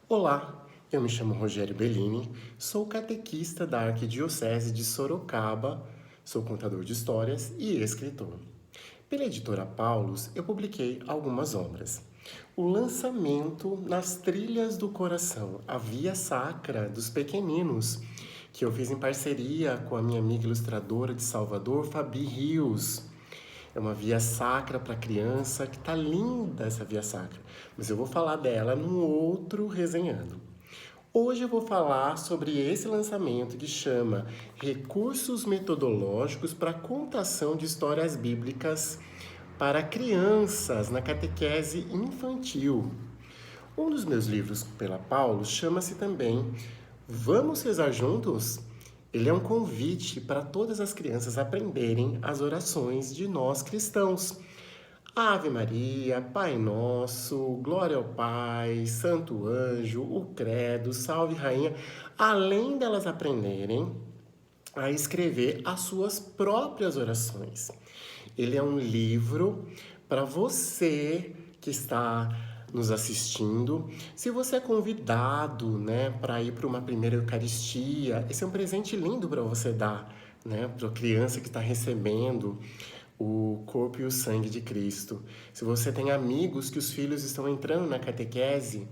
Olá, eu me chamo Rogério Bellini, sou catequista da Arquidiocese de Sorocaba, sou contador de histórias e escritor. Pela editora Paulus, eu publiquei algumas obras. O lançamento Nas Trilhas do Coração, a Via Sacra dos Pequeninos, que eu fiz em parceria com a minha amiga ilustradora de Salvador, Fabi Rios. É uma via sacra para criança, que tá linda essa via sacra, mas eu vou falar dela num outro resenhando. Hoje eu vou falar sobre esse lançamento que chama Recursos Metodológicos para Contação de Histórias Bíblicas para Crianças na Catequese Infantil. Um dos meus livros pela Paulo chama-se também Vamos Rezar Juntos? Ele é um convite para todas as crianças aprenderem as orações de nós cristãos. Ave Maria, Pai Nosso, Glória ao Pai, Santo Anjo, o Credo, Salve Rainha, além delas aprenderem a escrever as suas próprias orações. Ele é um livro para você que está nos assistindo. Se você é convidado, né, para ir para uma primeira Eucaristia, esse é um presente lindo para você dar, né, para a criança que está recebendo o corpo e o sangue de Cristo. Se você tem amigos que os filhos estão entrando na catequese,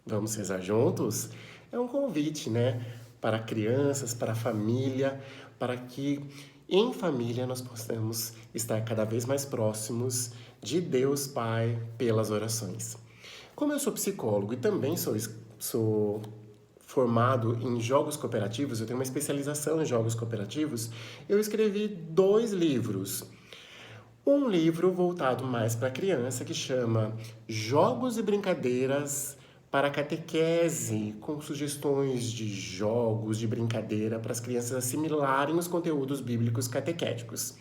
vamos rezar juntos? É um convite, né, para crianças, para a família, para que em família nós possamos estar cada vez mais próximos de Deus Pai pelas orações. Como eu sou psicólogo e também sou formado em jogos cooperativos, eu tenho uma especialização em jogos cooperativos, eu escrevi 2 livros. Um livro voltado mais para criança que chama Jogos e Brincadeiras para Catequese, com sugestões de jogos, de brincadeira para as crianças assimilarem os conteúdos bíblicos catequéticos.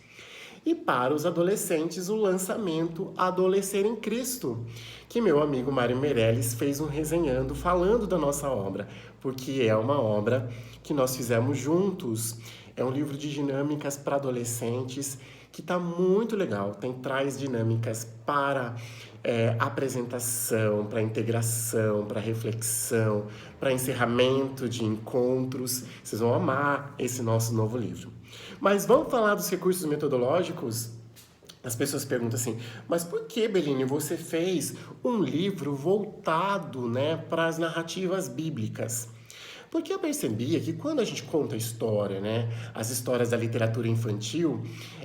E para os adolescentes, o lançamento Adolescer em Cristo, que meu amigo Mário Meirelles fez um resenhando falando da nossa obra, porque é uma obra que nós fizemos juntos. É um livro de dinâmicas para adolescentes que está muito legal. Traz dinâmicas para apresentação, para integração, para reflexão, para encerramento de encontros. Vocês vão amar esse nosso novo livro. Mas vamos falar dos recursos metodológicos? As pessoas perguntam assim, mas por que, Bellini, você fez um livro voltado, né, para as narrativas bíblicas? Porque eu percebia que quando a gente conta a história, né, as histórias da literatura infantil,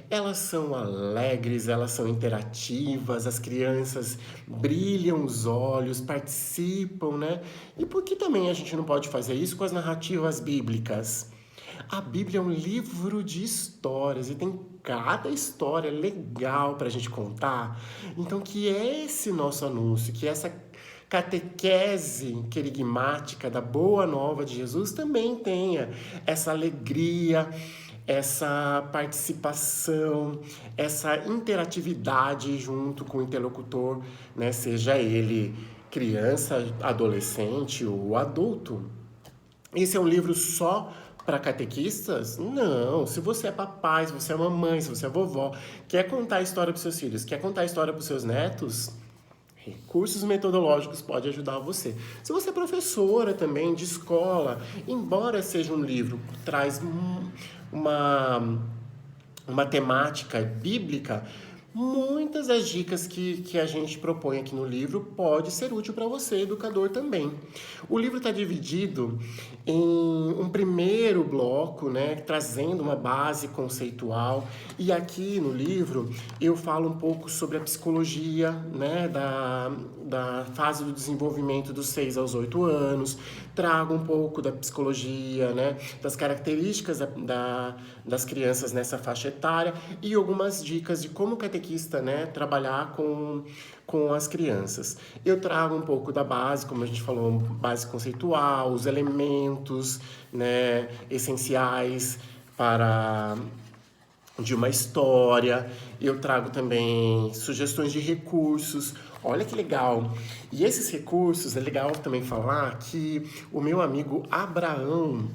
elas são alegres, elas são interativas, as crianças brilham os olhos, participam, né? E por que também a gente não pode fazer isso com as narrativas bíblicas? A Bíblia é um livro de histórias e tem cada história legal para a gente contar. Então, que esse nosso anúncio, que essa catequese querigmática da Boa Nova de Jesus também tenha essa alegria, essa participação, essa interatividade junto com o interlocutor, né? Seja ele criança, adolescente ou adulto. Esse é um livro só para catequistas? Não. Se você é papai, se você é mamãe, se você é vovó, quer contar a história para seus filhos, quer contar a história para seus netos, recursos metodológicos pode ajudar você. Se você é professora também de escola, embora seja um livro que traz uma, uma temática bíblica, muitas das dicas que a gente propõe aqui no livro pode ser útil para você, educador, também. O livro está dividido em um primeiro bloco, né, trazendo uma base conceitual, e aqui no livro eu falo um pouco sobre a psicologia, né, da fase do desenvolvimento dos 6 aos 8 anos, trago um pouco da psicologia, né, das características das crianças nessa faixa etária e algumas dicas de como catequista, né, trabalhar com as crianças. Eu trago um pouco da base, como a gente falou, base conceitual, os elementos, né, essenciais para de uma história. Eu trago também sugestões de recursos. Olha que legal! E esses recursos, é legal também falar que o meu amigo Abraão,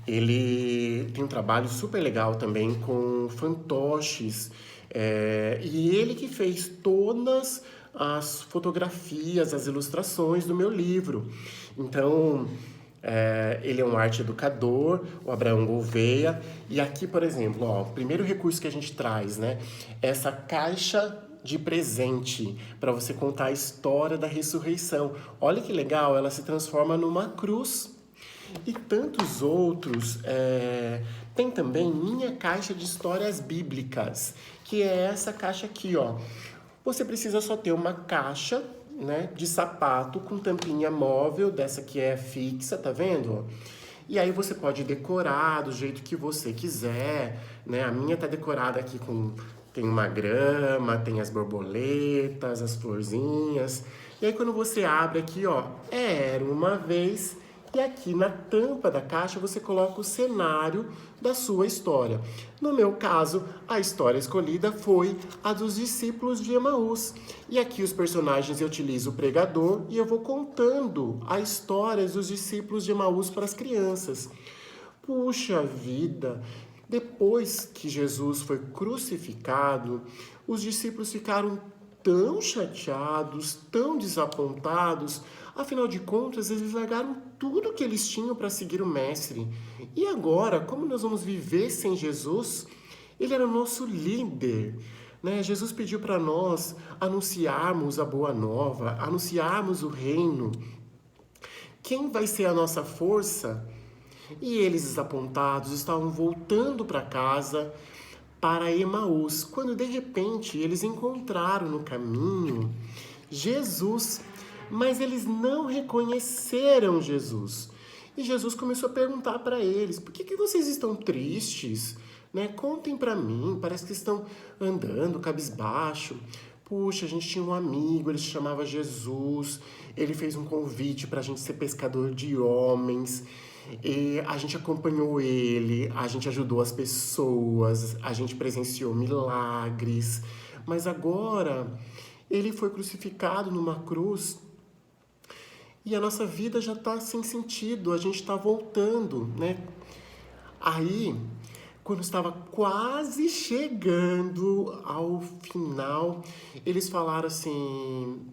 ele tem um trabalho super legal também com fantoches. E ele que fez todas as fotografias, as ilustrações do meu livro. Então, ele é um arte educador, o Abraão Gouveia. E aqui, por exemplo, ó, o primeiro recurso que a gente traz, né? Essa caixa de presente para você contar a história da ressurreição. Olha que legal, ela se transforma numa cruz. E tantos outros. Tem também minha caixa de histórias bíblicas, que é essa caixa aqui, ó. Você precisa só ter uma caixa, né, de sapato com tampinha móvel, dessa que é fixa, tá vendo? E aí você pode decorar do jeito que você quiser, né? A minha tá decorada aqui com... Tem uma grama, tem as borboletas, as florzinhas. E aí quando você abre aqui, ó, era uma vez... E aqui na tampa da caixa você coloca o cenário da sua história. No meu caso, a história escolhida foi a dos discípulos de Emaús. E aqui os personagens eu utilizo o pregador e eu vou contando a história dos discípulos de Emaús para as crianças. Puxa vida! Depois que Jesus foi crucificado, os discípulos ficaram tão chateados, tão desapontados. Afinal de contas, eles largaram tudo que eles tinham para seguir o Mestre. E agora, como nós vamos viver sem Jesus? Ele era o nosso líder, né? Jesus pediu para nós anunciarmos a boa nova, anunciarmos o reino. Quem vai ser a nossa força? E eles, desapontados, estavam voltando para casa, para Emaús, quando de repente eles encontraram no caminho Jesus, mas eles não reconheceram Jesus. E Jesus começou a perguntar para eles: por que vocês estão tristes? Né? Contem para mim, parece que estão andando cabisbaixo. Puxa, a gente tinha um amigo, ele se chamava Jesus, ele fez um convite para a gente ser pescador de homens. E a gente acompanhou ele, a gente ajudou as pessoas, a gente presenciou milagres. Mas agora ele foi crucificado numa cruz e a nossa vida já está sem sentido, a gente está voltando, né? Aí, quando estava quase chegando ao final, eles falaram assim: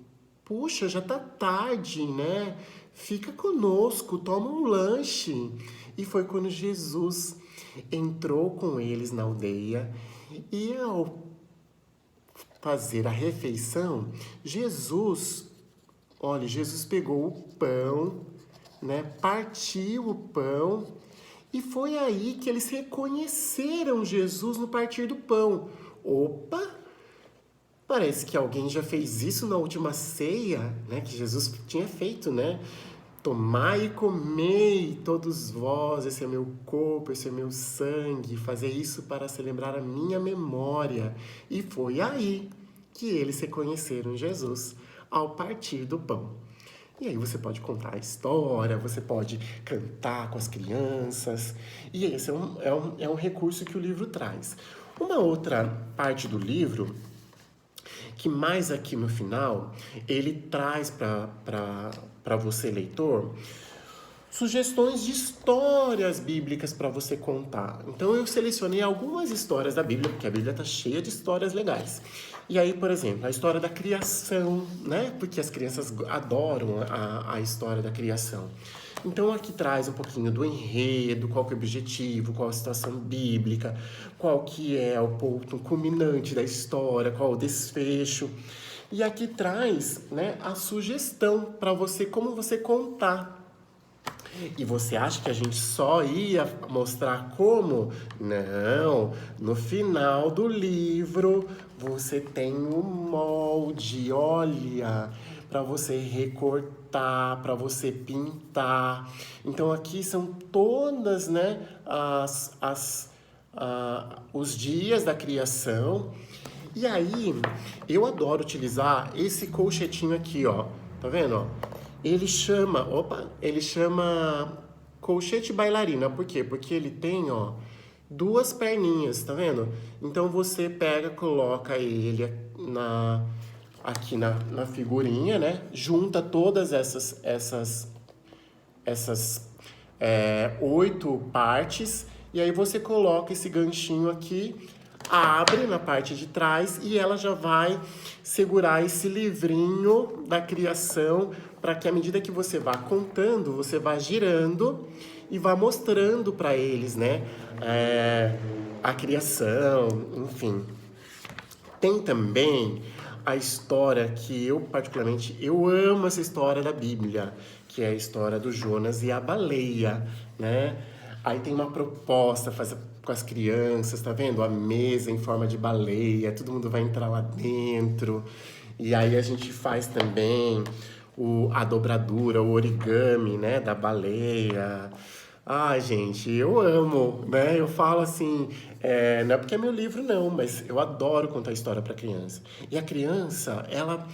puxa, já tá tarde, né? Fica conosco, toma um lanche. E foi quando Jesus entrou com eles na aldeia e ao fazer a refeição, Jesus pegou o pão, né? Partiu o pão e foi aí que eles reconheceram Jesus no partir do pão. Opa! Parece que alguém já fez isso na última ceia, né? Que Jesus tinha feito, né? Tomai e comei todos vós, esse é meu corpo, esse é meu sangue, fazer isso para celebrar a minha memória. E foi aí que eles reconheceram Jesus ao partir do pão. E aí você pode contar a história, você pode cantar com as crianças. E esse é um recurso que o livro traz. Uma outra parte do livro, que mais aqui no final, ele traz para você, leitor, sugestões de histórias bíblicas para você contar. Então eu selecionei algumas histórias da Bíblia, porque a Bíblia está cheia de histórias legais. E aí, por exemplo, a história da criação, né? Porque as crianças adoram a história da criação. Então aqui traz um pouquinho do enredo, qual que é o objetivo, qual a situação bíblica, qual que é o ponto culminante da história, qual o desfecho. E aqui traz, né, a sugestão para você, como você contar. E você acha que a gente só ia mostrar como? Não, no final do livro você tem um molde, olha, para você recortar, para você pintar. Então aqui são todas, né, os dias da criação. E aí, eu adoro utilizar esse colchetinho aqui, ó. Tá vendo, ó? Ele chama colchete bailarina. Por quê? Porque ele tem, ó, duas perninhas, tá vendo? Então você pega, coloca ele aqui na figurinha, né? Junta todas essas 8 partes e aí você coloca esse ganchinho aqui. abre na parte de trás e ela já vai segurar esse livrinho da criação para que à medida que você vá contando, você vá girando e vá mostrando para eles, né? A criação, enfim. Tem também a história que eu, particularmente, eu amo essa história da Bíblia, que é a história do Jonas e a baleia, né? Aí tem uma proposta, faz com as crianças, tá vendo? A mesa em forma de baleia, todo mundo vai entrar lá dentro. E aí a gente faz também a dobradura, o origami, né, da baleia. Ai, gente, eu amo, né? Eu falo assim, não é porque é meu livro, não, mas eu adoro contar história para criança. E a criança, ela,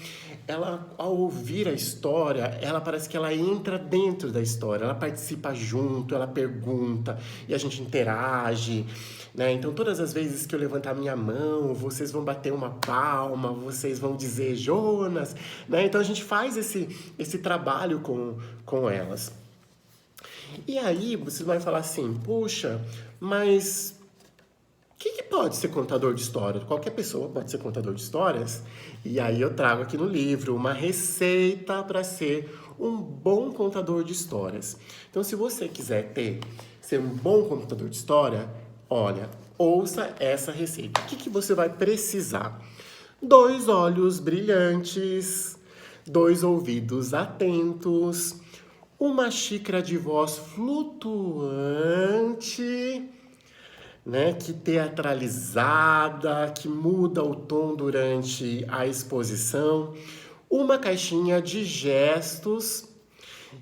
ao ouvir a história, ela parece que ela entra dentro da história, ela participa junto, ela pergunta e a gente interage, né? Então, todas as vezes que eu levantar minha mão, vocês vão bater uma palma, vocês vão dizer Jonas, né? Então, a gente faz esse trabalho com elas. E aí, você vai falar assim, puxa, mas que pode ser contador de histórias? Qualquer pessoa pode ser contador de histórias. E aí eu trago aqui no livro uma receita para ser um bom contador de histórias. Então, se você quiser ser um bom contador de história, olha, ouça essa receita. O que você vai precisar? 2 olhos brilhantes, 2 ouvidos atentos, uma xícara de voz flutuante, né, que teatralizada, que muda o tom durante a exposição, uma caixinha de gestos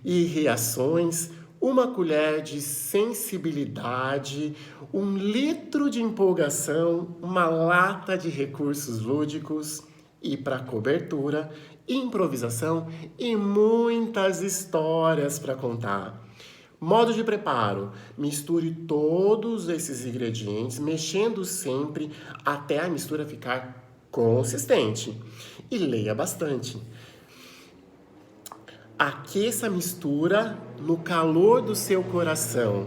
e reações, uma colher de sensibilidade, 1 litro de empolgação, uma lata de recursos lúdicos e, para cobertura, improvisação e muitas histórias para contar. Modo de preparo: misture todos esses ingredientes, mexendo sempre até a mistura ficar consistente. E leia bastante. Aqueça a mistura no calor do seu coração.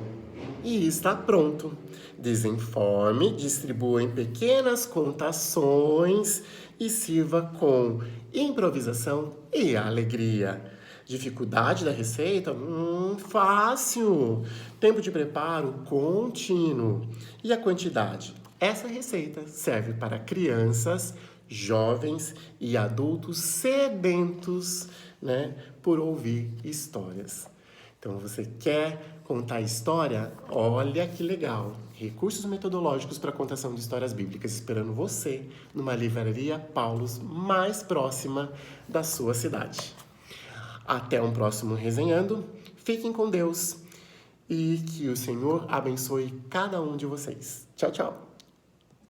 E está pronto. Desenforme, distribua em pequenas contações e sirva com improvisação e alegria. Dificuldade da receita? Fácil. Tempo de preparo? Contínuo. E a quantidade? Essa receita serve para crianças, jovens e adultos sedentos, né, por ouvir histórias. Então, você quer contar história? Olha que legal! Recursos metodológicos para contação de histórias bíblicas esperando você numa livraria Paulus mais próxima da sua cidade. Até um próximo Resenhando. Fiquem com Deus e que o Senhor abençoe cada um de vocês. Tchau, tchau!